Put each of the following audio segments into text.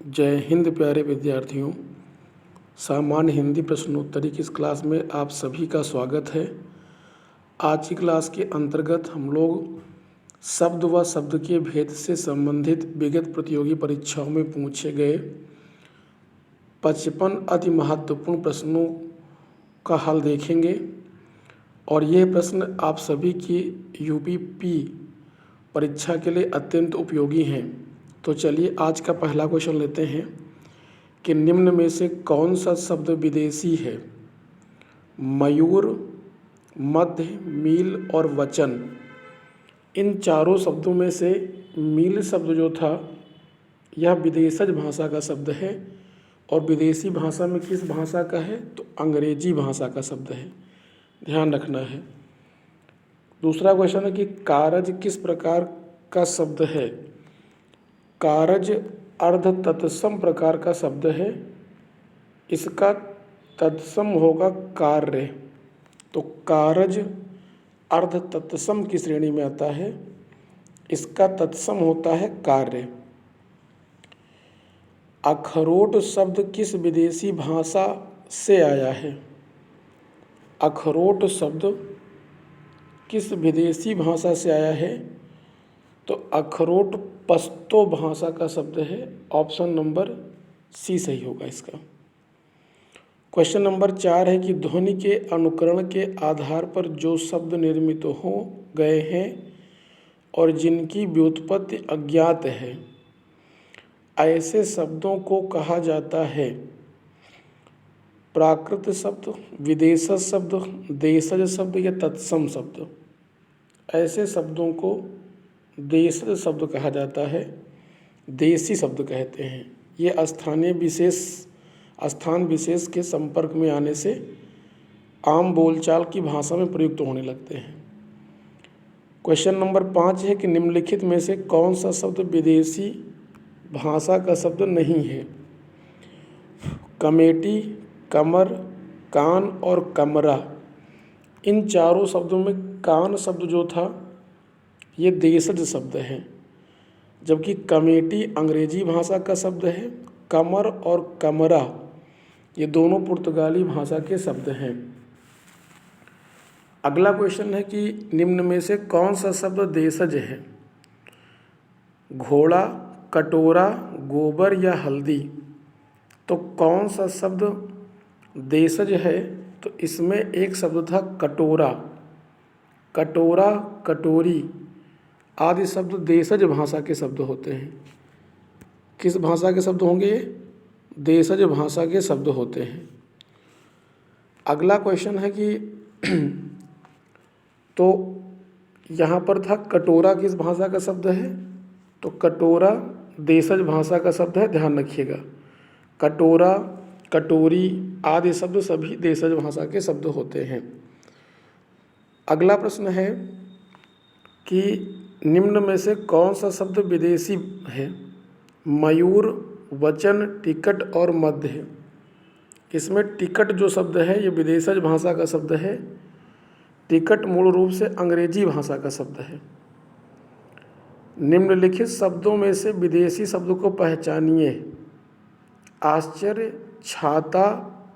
जय हिंद प्यारे विद्यार्थियों। सामान्य हिंदी प्रश्नोत्तरी की इस क्लास में आप सभी का स्वागत है। आज की क्लास के अंतर्गत हम लोग शब्द व शब्द के भेद से संबंधित विगत प्रतियोगी परीक्षाओं में पूछे गए 55 अति महत्वपूर्ण प्रश्नों का हल देखेंगे और ये प्रश्न आप सभी की यूपी परीक्षा के लिए अत्यंत उपयोगी हैं। तो चलिए आज का पहला क्वेश्चन लेते हैं कि निम्न में से कौन सा शब्द विदेशी है। मयूर, मध्य, मील और वचन। इन चारों शब्दों में से मील शब्द जो था यह विदेशज भाषा का शब्द है और विदेशी भाषा में किस भाषा का है तो अंग्रेजी भाषा का शब्द है, ध्यान रखना है। दूसरा क्वेश्चन है कि कारज किस प्रकार का शब्द है। कारज अर्ध तत्सम प्रकार का शब्द है, इसका तत्सम होगा कार्य। तो कारज अर्ध तत्सम की श्रेणी में आता है, इसका तत्सम होता है कार्य। अखरोट शब्द किस विदेशी भाषा से आया है। अखरोट शब्द किस विदेशी भाषा से आया है तो अखरोट पश्तो भाषा का शब्द है। ऑप्शन नंबर सी सही होगा इसका। क्वेश्चन नंबर 4 है कि ध्वनि के अनुकरण के आधार पर जो शब्द निर्मित हो गए हैं और जिनकी व्युत्पत्ति अज्ञात है, ऐसे शब्दों को कहा जाता है प्राकृत शब्द, विदेशज शब्द, देशज शब्द या तत्सम शब्द। ऐसे शब्दों को देशज शब्द कहा जाता है, देशी शब्द कहते हैं। ये स्थान विशेष के संपर्क में आने से आम बोलचाल की भाषा में प्रयुक्त होने लगते हैं। क्वेश्चन नंबर 5 है कि निम्नलिखित में से कौन सा शब्द विदेशी भाषा का शब्द नहीं है। कमेटी, कमर, कान और कमरा। इन चारों शब्दों में कान शब्द जो था ये देशज शब्द है, जबकि कमेटी अंग्रेजी भाषा का शब्द है। कमर और कमरा ये दोनों पुर्तगाली भाषा के शब्द हैं। अगला क्वेश्चन है कि निम्न में से कौन सा शब्द देशज है। घोड़ा, कटोरा, गोबर या हल्दी। तो कौन सा शब्द देशज है तो इसमें एक शब्द था कटोरा। कटोरा, कटोरी आदि शब्द देशज भाषा के शब्द होते हैं। किस भाषा के शब्द होंगे ये? देशज भाषा के शब्द होते हैं। अगला क्वेश्चन है कि तो यहाँ पर था कटोरा किस भाषा का शब्द है तो कटोरा देशज भाषा का शब्द है, ध्यान रखिएगा। कटोरा, कटोरी आदि शब्द सभी देशज भाषा के शब्द होते हैं। अगला प्रश्न है कि निम्न में से कौन सा शब्द विदेशी है। मयूर, वचन, टिकट और मध्य। इसमें टिकट जो शब्द है ये विदेशज भाषा का शब्द है। टिकट मूल रूप से अंग्रेजी भाषा का शब्द है। निम्नलिखित शब्दों में से विदेशी शब्द को पहचानिए। आश्चर्य, छाता,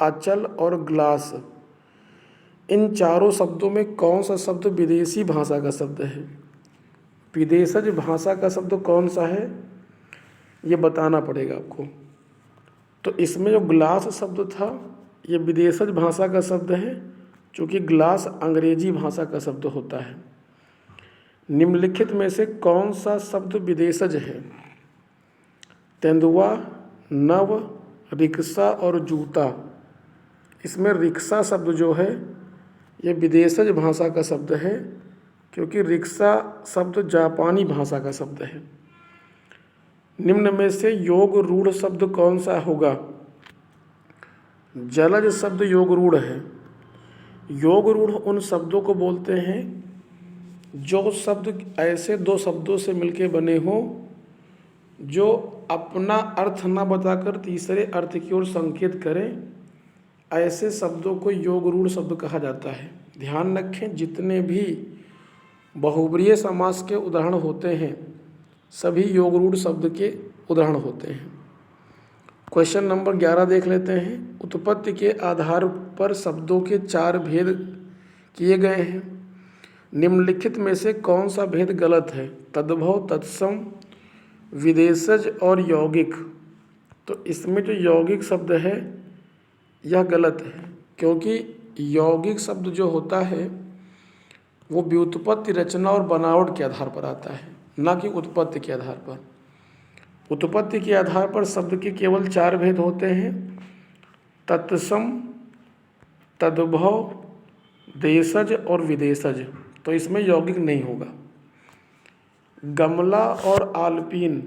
अचल और ग्लास। इन चारों शब्दों में कौन सा शब्द विदेशी भाषा का शब्द है। विदेशज भाषा का शब्द कौन सा है ये बताना पड़ेगा आपको। तो इसमें जो ग्लास शब्द था ये विदेशज भाषा का शब्द है, क्योंकि ग्लास अंग्रेजी भाषा का शब्द होता है। निम्नलिखित में से कौन सा शब्द विदेशज है। तेंदुआ, नव, रिक्शा और जूता। इसमें रिक्शा शब्द जो है ये विदेशज भाषा का शब्द है, क्योंकि रिक्शा शब्द जापानी भाषा का शब्द है। निम्न में से योग रूढ़ शब्द कौन सा होगा। जलज शब्द योग रूढ़ है। योग रूढ़ उन शब्दों को बोलते हैं जो शब्द ऐसे दो शब्दों से मिलके बने हों जो अपना अर्थ न बताकर तीसरे अर्थ की ओर संकेत करें। ऐसे शब्दों को योग रूढ़ शब्द कहा जाता है। ध्यान रखें, जितने भी बहुब्रीहि समास के उदाहरण होते हैं सभी योग रूढ़ शब्द के उदाहरण होते हैं। क्वेश्चन नंबर 11 देख लेते हैं। उत्पत्ति के आधार पर शब्दों के 4 भेद किए गए हैं। निम्नलिखित में से कौन सा भेद गलत है? तद्भव, तत्सम, विदेशज और यौगिक। तो इसमें जो यौगिक शब्द है यह गलत है, क्योंकि यौगिक शब्द जो होता है वो व्युत्पत्ति, रचना और बनावट के आधार पर आता है, ना कि उत्पत्ति के आधार पर। उत्पत्ति के आधार पर शब्द के केवल 4 भेद होते हैं: तत्सम, तद्भव, देशज और विदेशज। तो इसमें यौगिक नहीं होगा। गमला और आल्पीन,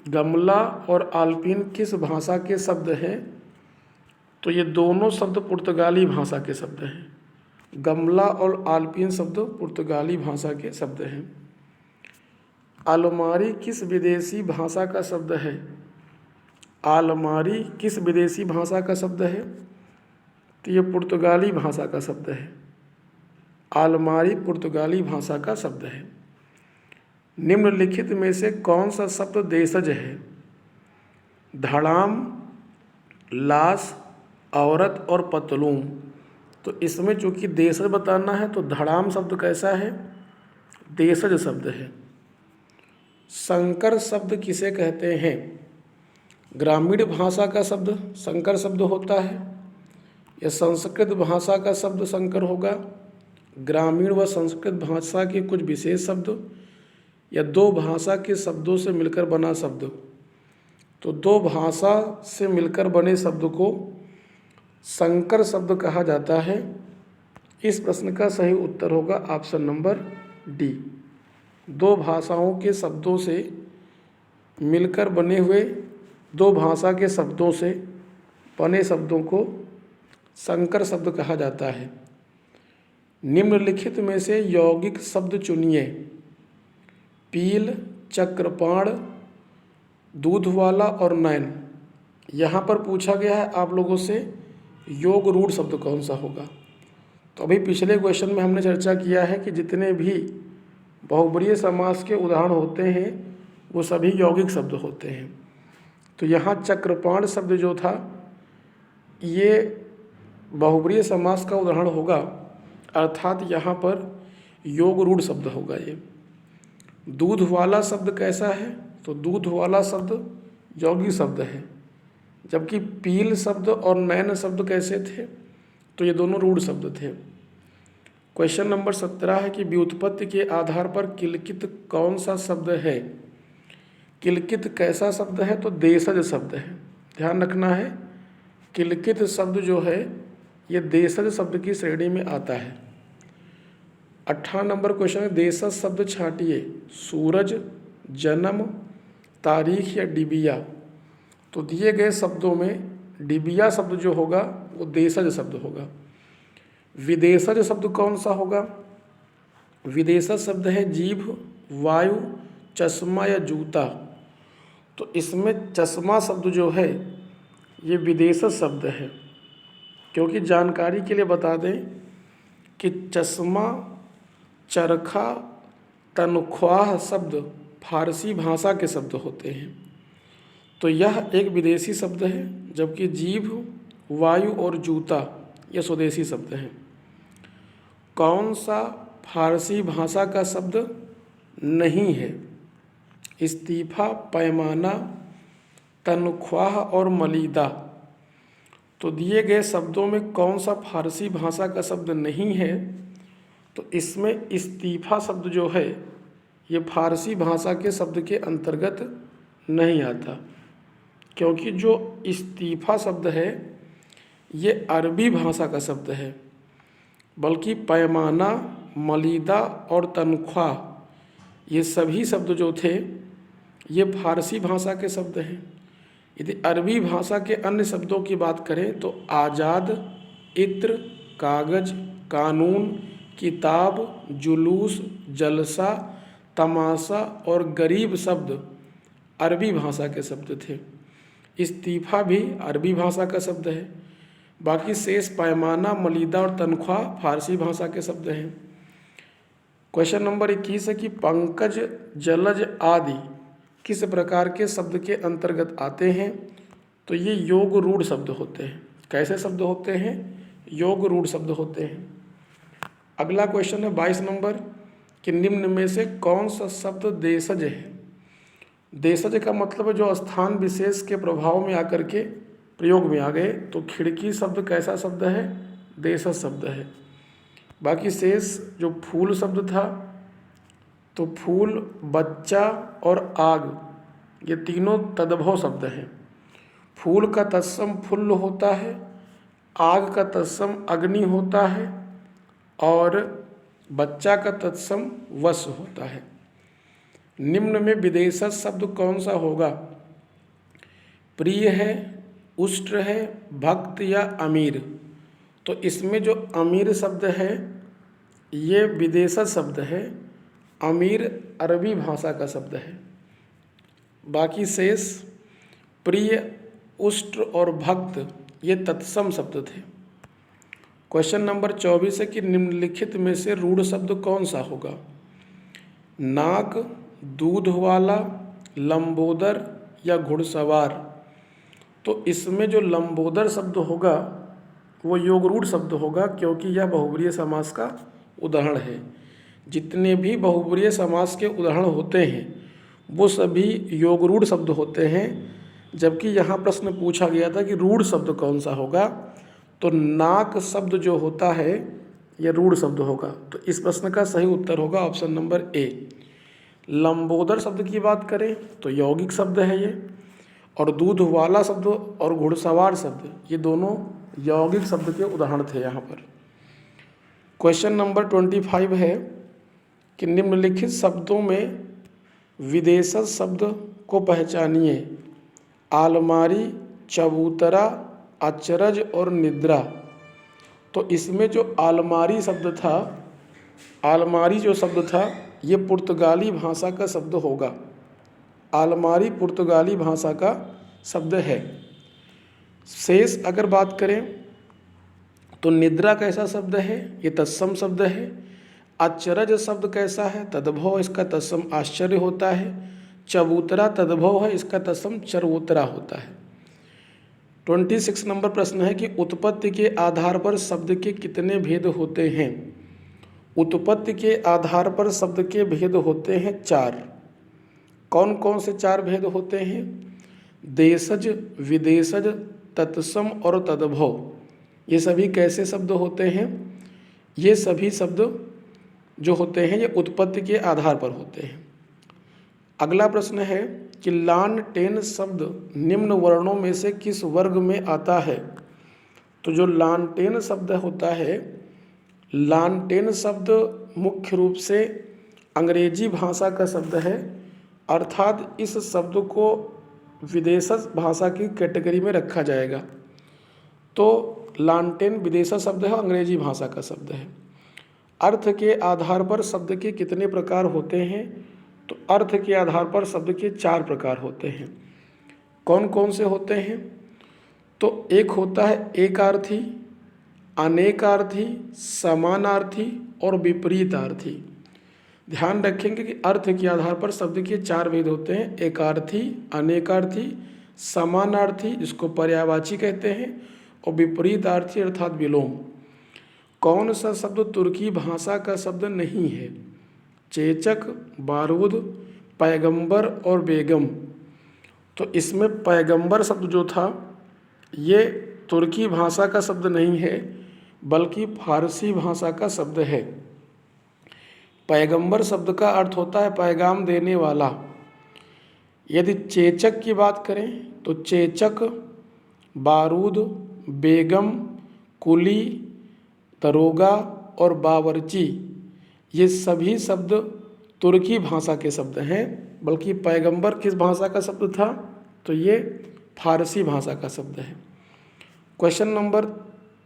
गमला और आल्पीन किस भाषा के शब्द हैं? तो ये दोनों शब्द पुर्तगाली भाषा के शब्द हैं। गमला और आल्पीन शब्द पुर्तगाली भाषा के शब्द हैं। अलमारी किस विदेशी भाषा का शब्द है? अलमारी किस विदेशी भाषा का शब्द है? तो ये पुर्तगाली भाषा का शब्द है। अलमारी पुर्तगाली भाषा का शब्द है। निम्नलिखित में से कौन सा शब्द देशज है? धड़ाम, लाश, औरत और पतलून। तो इसमें चूंकि देशज बताना है तो धड़ाम शब्द कैसा है? देशज शब्द है। संकर शब्द किसे कहते हैं? ग्रामीण भाषा का शब्द संकर शब्द होता है, या संस्कृत भाषा का शब्द संकर होगा, ग्रामीण व संस्कृत भाषा के कुछ विशेष शब्द, या 2 भाषा के शब्दों से मिलकर बना शब्द। तो 2 भाषा से मिलकर बने शब्द को संकर शब्द कहा जाता है। इस प्रश्न का सही उत्तर होगा ऑप्शन नंबर डी। 2 भाषाओं के शब्दों से मिलकर बने हुए 2 भाषा के शब्दों से बने शब्दों को संकर शब्द कहा जाता है। निम्नलिखित में से यौगिक शब्द चुनिए। पील, चक्रपाण, दूध वाला और नयन। यहाँ पर पूछा गया है आप लोगों से योग रूढ़ शब्द कौन सा होगा। तो अभी पिछले क्वेश्चन में हमने चर्चा किया है कि जितने भी बहुब्रीहि समास के उदाहरण होते हैं वो सभी यौगिक शब्द होते हैं। तो यहाँ चक्रपाण शब्द जो था ये बहुब्रीहि समास का उदाहरण होगा, अर्थात यहाँ पर योग रूढ़ शब्द होगा ये। दूध वाला शब्द कैसा है? तो दूध वाला शब्द यौगिक शब्द है, जबकि पील शब्द और नयन शब्द कैसे थे? तो ये दोनों रूढ़ शब्द थे। क्वेश्चन नंबर 17 है कि व्युत्पत्ति के आधार पर किलकित कौन सा शब्द है? किलकित कैसा शब्द है? तो देशज शब्द है। ध्यान रखना है, किलकित शब्द जो है ये देशज शब्द की श्रेणी में आता है। 18 नंबर क्वेश्चन है, देशज शब्द छांटिए। सूरज, जन्म, तारीख या डिबिया। तो दिए गए शब्दों में डिबिया शब्द जो होगा वो देशज शब्द होगा। विदेशज शब्द कौन सा होगा? विदेशज शब्द है जीभ, वायु, चश्मा या जूता। तो इसमें चश्मा शब्द जो है ये विदेशज शब्द है, क्योंकि जानकारी के लिए बता दें कि चश्मा, चरखा, तनख्वाह शब्द फारसी भाषा के शब्द होते हैं। तो यह एक विदेशी शब्द है, जबकि जीभ, वायु और जूता ये स्वदेशी शब्द हैं। कौन सा फारसी भाषा का शब्द नहीं है? इस्तीफा, पैमाना, तनख्वाह और मलीदा। तो दिए गए शब्दों में कौन सा फारसी भाषा का शब्द नहीं है? तो इसमें इस्तीफा शब्द जो है ये फारसी भाषा के शब्द के अंतर्गत नहीं आता, क्योंकि जो इस्तीफा शब्द है ये अरबी भाषा का शब्द है, बल्कि पैमाना, मलीदा और तनख्वाह ये सभी शब्द जो थे ये फारसी भाषा के शब्द हैं। यदि अरबी भाषा के अन्य शब्दों की बात करें तो आज़ाद, इत्र, कागज़, कानून, किताब, जुलूस, जलसा, तमाशा और गरीब शब्द अरबी भाषा के शब्द थे। इस्तीफा भी अरबी भाषा का शब्द है। बाकी शेष पैमाना, मलीदा और तनख्वाह फारसी भाषा के शब्द हैं। क्वेश्चन नंबर 21 है कि पंकज, जलज आदि किस प्रकार के शब्द के अंतर्गत आते हैं? तो ये योग रूढ़ शब्द होते हैं। कैसे शब्द होते हैं? योग रूढ़ शब्द होते हैं। अगला क्वेश्चन है 22 नंबर कि निम्न में से कौन सा शब्द देशज है? देशज का मतलब है जो स्थान विशेष के प्रभाव में आकर के प्रयोग में आ गए। तो खिड़की शब्द कैसा शब्द है? देशज शब्द है। बाकी शेष जो फूल शब्द था, तो फूल, बच्चा और आग, ये तीनों तद्भव शब्द हैं। फूल का तत्सम फुल्ल होता है, आग का तत्सम अग्नि होता है और बच्चा का तत्सम वश होता है। निम्न में विदेशज शब्द कौन सा होगा? प्रिय है, उष्ट है, भक्त या अमीर। तो इसमें जो अमीर शब्द है ये विदेशज शब्द है। अमीर अरबी भाषा का शब्द है। बाकी शेष प्रिय, उष्ट और भक्त ये तत्सम शब्द थे। क्वेश्चन नंबर 24 है कि निम्नलिखित में से रूढ़ शब्द कौन सा होगा? नाक, दूध वाला, लंबोदर या घुड़सवार। तो इसमें जो लंबोदर शब्द होगा वो योग रूढ़ शब्द होगा, क्योंकि यह बहुब्रीय समास का उदाहरण है। जितने भी बहुब्रीय समास के उदाहरण होते हैं वो सभी योग रूढ़ शब्द होते हैं। जबकि यहाँ प्रश्न पूछा गया था कि रूढ़ शब्द कौन सा होगा, तो नाक शब्द जो होता है यह रूढ़ शब्द होगा। तो इस प्रश्न का सही उत्तर होगा ऑप्शन नंबर ए। लंबोदर शब्द की बात करें तो यौगिक शब्द है ये, और दूध वाला शब्द और घुड़सवार शब्द ये दोनों यौगिक शब्द के उदाहरण थे यहाँ पर। क्वेश्चन नंबर 25 है कि निम्नलिखित शब्दों में विदेशज शब्द को पहचानिए। आलमारी, चबूतरा, अचरज और निद्रा। तो इसमें जो आलमारी शब्द था, आलमारी जो शब्द था ये पुर्तगाली भाषा का शब्द होगा। आलमारी पुर्तगाली भाषा का शब्द है। शेष अगर बात करें तो निद्रा कैसा शब्द है? ये तत्सम शब्द है। अचरज शब्द कैसा है? तद्भव, इसका तत्सम आश्चर्य होता है। चबूतरा तद्भव है, इसका तत्सम चरवोतरा होता है। 26 नंबर प्रश्न है कि उत्पत्ति के आधार पर शब्द के कितने भेद होते हैं? उत्पत्ति के आधार पर शब्द के भेद होते हैं 4। कौन कौन से 4 भेद होते हैं? देशज, विदेशज, तत्सम और तद्भव। ये सभी कैसे शब्द होते हैं? ये सभी शब्द जो होते हैं ये उत्पत्ति के आधार पर होते हैं। अगला प्रश्न है कि लान टेन शब्द निम्न वर्णों में से किस वर्ग में आता है? तो जो लानटेन शब्द होता है, लानटेन शब्द मुख्य रूप से अंग्रेजी भाषा का शब्द है, अर्थात इस शब्द को विदेशज भाषा की कैटेगरी में रखा जाएगा। तो लानटेन विदेशज शब्द है, अंग्रेजी भाषा का शब्द है। अर्थ के आधार पर शब्द के कितने प्रकार होते हैं? तो अर्थ के आधार पर शब्द के 4 प्रकार होते हैं। कौन कौन से होते हैं? तो एक होता है एकार्थी, अनेकार्थी, समानार्थी और विपरीतार्थी। ध्यान रखेंगे कि अर्थ के आधार पर शब्द के 4 भेद होते हैं। एकार्थी, अनेकार्थी, समानार्थी जिसको पर्यायवाची कहते हैं, और विपरीतार्थी अर्थात विलोम। कौन सा शब्द तुर्की भाषा का शब्द नहीं है? चेचक, बारूद, पैगंबर और बेगम। तो इसमें पैगंबर शब्द जो था ये तुर्की भाषा का शब्द नहीं है, बल्कि फारसी भाषा का शब्द है। पैगंबर शब्द का अर्थ होता है पैगाम देने वाला। यदि चेचक की बात करें तो चेचक, बारूद, बेगम, कुली, दरोगा और बावर्ची ये सभी शब्द तुर्की भाषा के शब्द हैं। बल्कि पैगंबर किस भाषा का शब्द था? तो ये फारसी भाषा का शब्द है। क्वेश्चन नंबर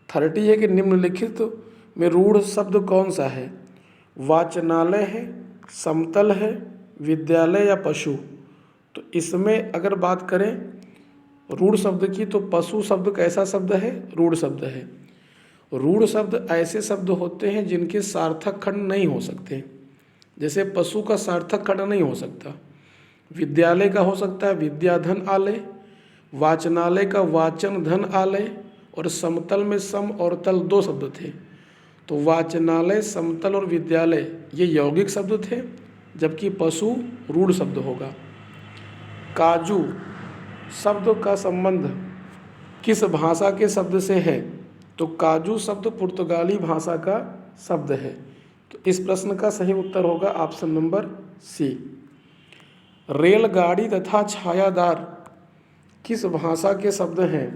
30 है कि निम्नलिखित में रूढ़ शब्द कौन सा है? वाचनालय है, समतल है, विद्यालय या पशु। तो इसमें अगर बात करें रूढ़ शब्द की तो पशु शब्द कैसा शब्द है? रूढ़ शब्द है। रूढ़ शब्द ऐसे शब्द होते हैं जिनके सार्थक खंड नहीं हो सकते। जैसे पशु का सार्थक खंड नहीं हो सकता। विद्यालय का हो सकता है विद्याधन आलय, वाचनालय का वाचन धन आलय, और समतल में सम और तल दो शब्द थे। तो वाचनालय, समतल और विद्यालय ये यौगिक शब्द थे, जबकि पशु रूढ़ शब्द होगा। काजू शब्द का संबंध किस भाषा के शब्द से है? तो काजू शब्द पुर्तगाली भाषा का शब्द है। तो इस प्रश्न का सही उत्तर होगा ऑप्शन नंबर सी। रेलगाड़ी तथा छायादार किस भाषा के शब्द हैं?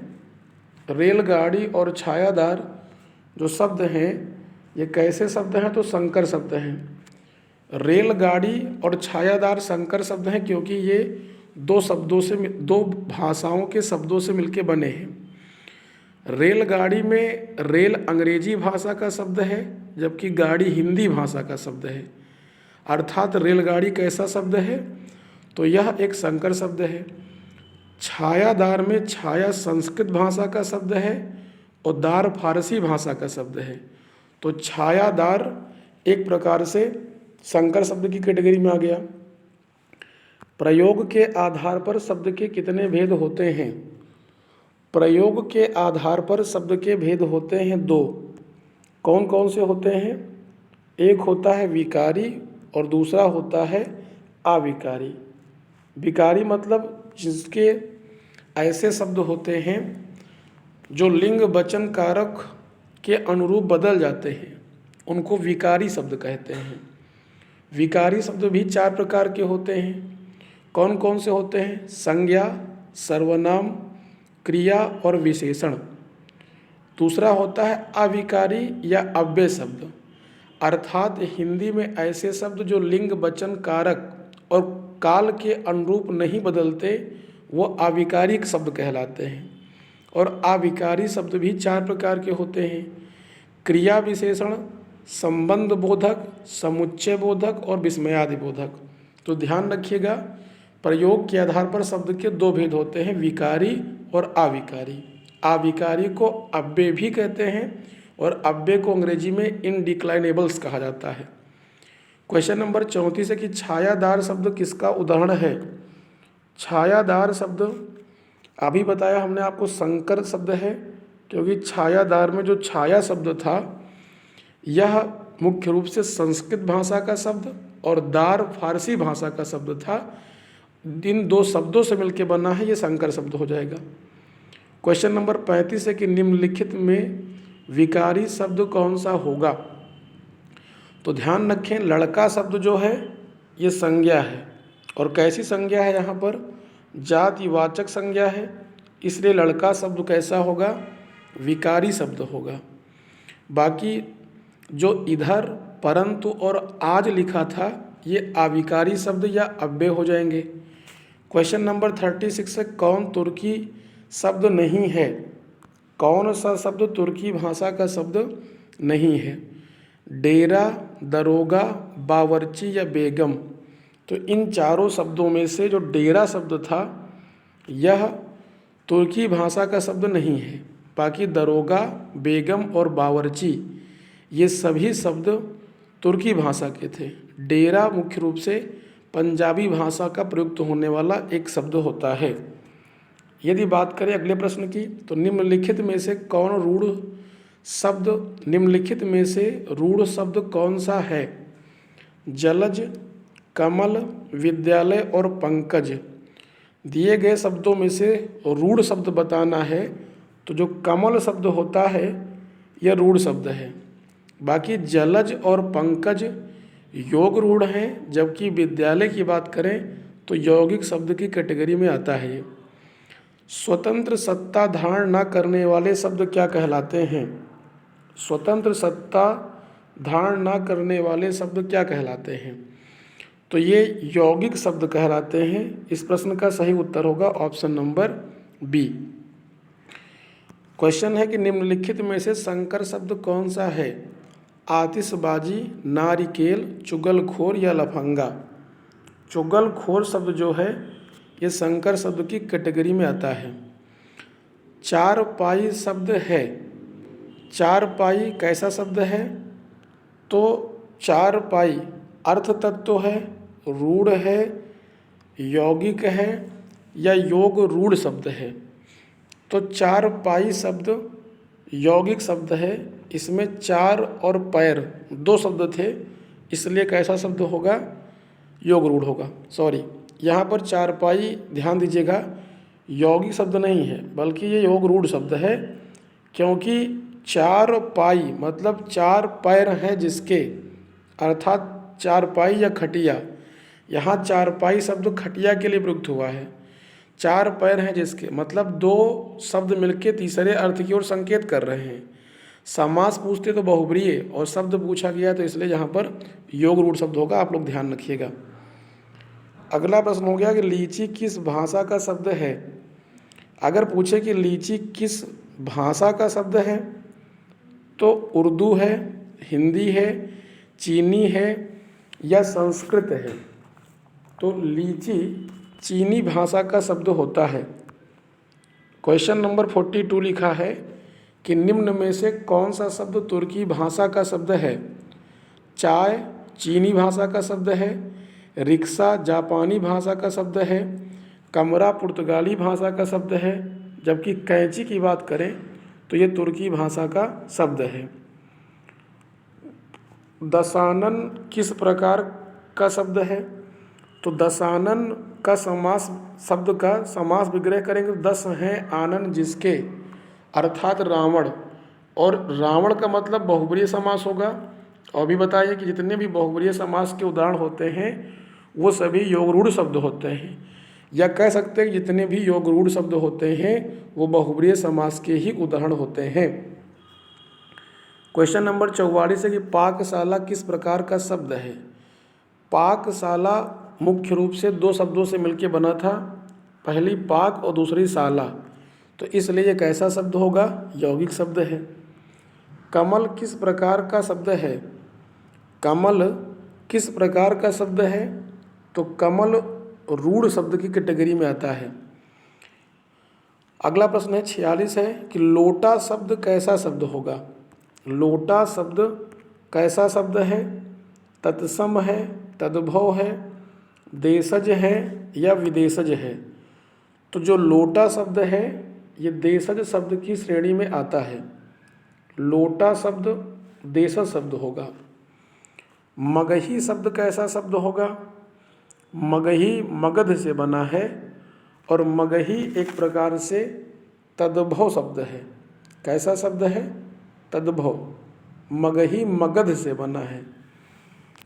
रेलगाड़ी और छायादार जो शब्द हैं ये कैसे शब्द हैं? तो संकर शब्द हैं। रेलगाड़ी और छायादार संकर शब्द हैं क्योंकि ये दो भाषाओं के शब्दों से मिलके बने हैं। रेलगाड़ी में रेल अंग्रेजी भाषा का शब्द है, जबकि गाड़ी हिंदी भाषा का शब्द है। अर्थात रेलगाड़ी कैसा शब्द है? तो यह एक संकर शब्द है। छायादार में छाया संस्कृत भाषा का शब्द है और दार फारसी भाषा का शब्द है। तो छायादार एक प्रकार से संकर शब्द की कैटेगरी में आ गया। प्रयोग के आधार पर शब्द के कितने भेद होते हैं? प्रयोग के आधार पर शब्द के भेद होते हैं दो। कौन कौन से होते हैं? एक होता है विकारी और दूसरा होता है अविकारी। विकारी मतलब जिसके ऐसे शब्द होते हैं जो लिंग वचन कारक के अनुरूप बदल जाते हैं, उनको विकारी शब्द कहते हैं। विकारी शब्द भी 4 प्रकार के होते हैं। कौन कौन से होते हैं? संज्ञा, सर्वनाम, क्रिया और विशेषण। दूसरा होता है अविकारी या अव्यय शब्द, अर्थात हिंदी में ऐसे शब्द जो लिंग वचन कारक और काल के अनुरूप नहीं बदलते, वो अविकारी शब्द कहलाते हैं। और अविकारी शब्द भी 4 प्रकार के होते हैं। क्रिया विशेषण, संबंध बोधक, समुच्चय बोधक और विस्मयादि बोधक। तो ध्यान रखिएगा, प्रयोग के आधार पर शब्द के 2 भेद होते हैं, विकारी और अविकारी। अविकारी को अव्यय भी कहते हैं और अव्यय को अंग्रेजी में इनडिक्लाइनेबल्स कहा जाता है। क्वेश्चन नंबर 34 है कि छायादार शब्द किसका उदाहरण है? छायादार शब्द अभी बताया हमने आपको संकर शब्द है, क्योंकि छायादार में जो छाया शब्द था यह मुख्य रूप से संस्कृत भाषा का शब्द और दार फारसी भाषा का शब्द था। इन 2 शब्दों से मिलकर बना है, ये संकर शब्द हो जाएगा। क्वेश्चन नंबर 35 है कि निम्नलिखित में विकारी शब्द कौन सा होगा? तो ध्यान रखें, लड़का शब्द जो है ये संज्ञा है, और कैसी संज्ञा है? यहाँ पर जातिवाचक संज्ञा है, इसलिए लड़का शब्द कैसा होगा? विकारी शब्द होगा। बाकी जो इधर, परंतु और आज लिखा था ये अविकारी शब्द या अव्यय हो जाएंगे। क्वेश्चन नंबर 36 है कौन तुर्की शब्द नहीं है? कौन सा शब्द तुर्की भाषा का शब्द नहीं है? डेरा, दरोगा, बावर्ची या बेगम। तो इन चारों शब्दों में से जो डेरा शब्द था यह तुर्की भाषा का शब्द नहीं है। बाकी दरोगा, बेगम और बावर्ची ये सभी शब्द तुर्की भाषा के थे। डेरा मुख्य रूप से पंजाबी भाषा का प्रयुक्त होने वाला एक शब्द होता है। यदि बात करें अगले प्रश्न की, तो निम्नलिखित में से रूढ़ शब्द कौन सा है? जलज, कमल, विद्यालय और पंकज। दिए गए शब्दों में से रूढ़ शब्द बताना है, तो जो कमल शब्द होता है यह रूढ़ शब्द है। बाकी जलज और पंकज योग रूढ़ हैं, जबकि विद्यालय की बात करें तो यौगिक शब्द की कैटेगरी में आता है ये। स्वतंत्र सत्ता धारण न करने वाले शब्द क्या कहलाते हैं? स्वतंत्र सत्ता धारण न करने वाले शब्द क्या कहलाते हैं? तो ये यौगिक शब्द कहलाते हैं। इस प्रश्न का सही उत्तर होगा ऑप्शन नंबर बी। क्वेश्चन है कि निम्नलिखित में से संकर शब्द कौन सा है? आतिशबाजी, नारिकेल, चुगलखोर या लफंगा। चुगलखोर शब्द जो है ये संकर शब्द की कैटेगरी में आता है। चारपाई शब्द है। चारपाई कैसा शब्द है? तो चारपाई अर्थ तत्व है, रूढ़ है, यौगिक है या योग रूढ़ शब्द है। तो चारपाई शब्द यौगिक शब्द है, इसमें चार और पैर दो शब्द थे, इसलिए कैसा शब्द होगा? योग रूढ़ होगा। सॉरी, यहाँ पर चारपाई ध्यान दीजिएगा, यौगिक शब्द नहीं है बल्कि ये योग रूढ़ शब्द है, क्योंकि चार पाई मतलब चार पैर हैं जिसके, अर्थात चारपाई या खटिया। यहाँ चारपाई शब्द खटिया के लिए प्रयुक्त हुआ है। चार पैर हैं जिसके मतलब दो शब्द मिलके तीसरे अर्थ की ओर संकेत कर रहे हैं। समास पूछते तो बहुब्रीय और शब्द पूछा गया तो इसलिए यहाँ पर योग रूढ़ शब्द होगा, आप लोग ध्यान रखिएगा। अगला प्रश्न हो गया कि लीची किस भाषा का शब्द है। अगर पूछे कि लीची किस भाषा का शब्द है तो उर्दू है, हिंदी है, चीनी है या संस्कृत है। तो लीची चीनी भाषा का शब्द होता है। क्वेश्चन नंबर 42 लिखा है कि निम्न में से कौन सा शब्द तुर्की भाषा का शब्द है। चाय चीनी भाषा का शब्द है, रिक्शा जापानी भाषा का शब्द है, कमरा पुर्तगाली भाषा का शब्द है, जबकि कैंची की बात करें तो ये तुर्की भाषा का शब्द है। दशानन किस प्रकार का शब्द है। तो दशानन का समास, शब्द का समास विग्रह करेंगे तो दस हैं आनन जिसके, अर्थात रावण, और रावण का मतलब बहुब्रीय समास होगा। और भी बताइए कि जितने भी बहुब्रीय समास के उदाहरण होते हैं वो सभी योग रूढ़ शब्द होते हैं, या कह सकते हैं कि जितने भी योग रूढ़ शब्द होते हैं वो बहुब्रीय समास के ही उदाहरण होते हैं। क्वेश्चन नंबर 44 है कि पाकशाला किस प्रकार का शब्द है। पाकशाला मुख्य रूप से दो शब्दों से मिलकर बना था, पहली पाक और दूसरी शाला, तो इसलिए ये कैसा शब्द होगा? यौगिक शब्द है। कमल किस प्रकार का शब्द है। कमल किस प्रकार का शब्द है। तो कमल रूढ़ शब्द की कैटेगरी में आता है। अगला प्रश्न है 46 है कि लोटा शब्द कैसा शब्द होगा। लोटा शब्द कैसा शब्द है। तत्सम है, तद्भव है, देशज है या विदेशज है। तो जो लोटा शब्द है ये देशज शब्द की श्रेणी में आता है। लोटा शब्द देशज शब्द होगा। मगही शब्द कैसा शब्द होगा। मगही मगध से बना है और मगही एक प्रकार से तद्भव शब्द है। कैसा शब्द है? तद्भव। मगही मगध से बना है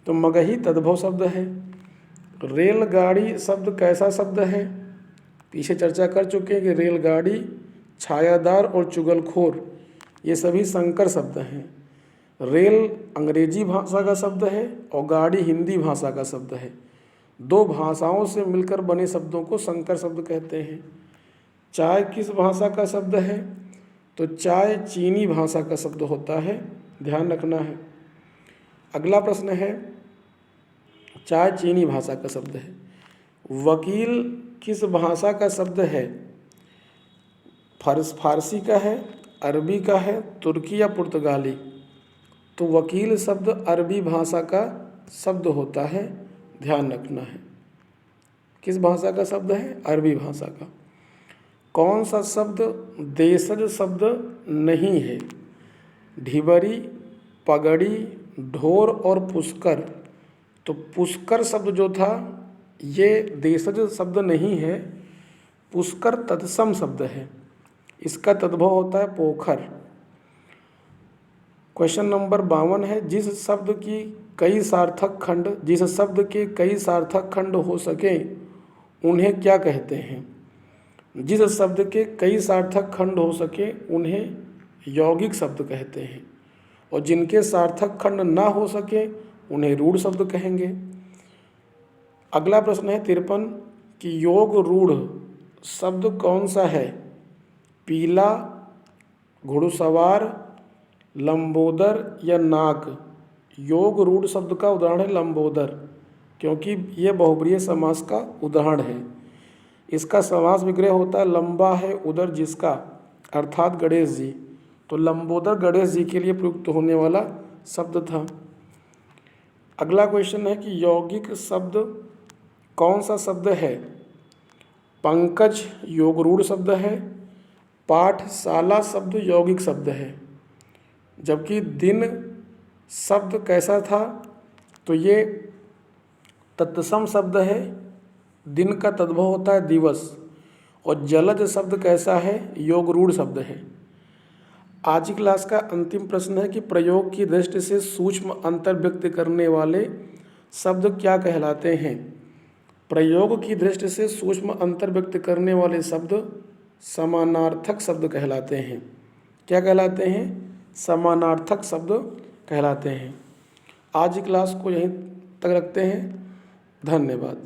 तो मगही तद्भव शब्द है। रेलगाड़ी शब्द कैसा शब्द है। पीछे चर्चा कर चुके हैं कि रेलगाड़ी, छायादार और चुगलखोर ये सभी संकर शब्द हैं। रेल अंग्रेजी भाषा का शब्द है और गाड़ी हिंदी भाषा का शब्द है। दो भाषाओं से मिलकर बने शब्दों को संकर शब्द कहते हैं। चाय किस भाषा का शब्द है। तो चाय चीनी भाषा का शब्द होता है, ध्यान रखना है। अगला प्रश्न है, चाय चीनी भाषा का शब्द है। वकील किस भाषा का शब्द है। फारसी का है, अरबी का है, तुर्की या पुर्तगाली। तो वकील शब्द अरबी भाषा का शब्द होता है, ध्यान रखना है। किस भाषा का शब्द है। अरबी भाषा का। कौन सा शब्द देशज शब्द नहीं है। ढिबरी, पगड़ी, ढोर और पुष्कर। तो पुष्कर शब्द जो था ये देशज शब्द नहीं है। पुष्कर तत्सम शब्द है, इसका तद्भव होता है पोखर। क्वेश्चन नंबर 52 है, जिस शब्द के कई सार्थक खंड हो सके उन्हें क्या कहते हैं। जिस शब्द के कई सार्थक खंड हो सके उन्हें यौगिक शब्द कहते हैं, और जिनके सार्थक खंड ना हो सके उन्हें रूढ़ शब्द कहेंगे। अगला प्रश्न है 53 कि योग रूढ़ शब्द कौन सा है। पीला, घुड़सवार, लंबोदर या नाक। योग रूढ़ शब्द का उदाहरण है लंबोदर, क्योंकि ये बहुब्रीय समास का उदाहरण है। इसका समास विग्रह होता है लंबा है उदर जिसका, अर्थात गणेश जी। तो लंबोदर गणेश जी के लिए प्रयुक्त होने वाला शब्द था। अगला क्वेश्चन है कि यौगिक शब्द कौन सा शब्द है। पंकज योग रूढ़ शब्द है, पाठशाला शब्द यौगिक शब्द है, जबकि दिन शब्द कैसा था, तो ये तत्सम शब्द है, दिन का तद्भव होता है दिवस। और जलज शब्द कैसा है, योगरूढ़ शब्द है। आज की क्लास का अंतिम प्रश्न है कि प्रयोग की दृष्टि से सूक्ष्म अंतर व्यक्त करने वाले शब्द क्या कहलाते हैं। प्रयोग की दृष्टि से सूक्ष्म अंतर व्यक्त करने वाले शब्द समानार्थक शब्द कहलाते हैं। क्या कहलाते हैं, समानार्थक शब्द कहलाते हैं। आज की क्लास को यहीं तक रखते हैं। धन्यवाद।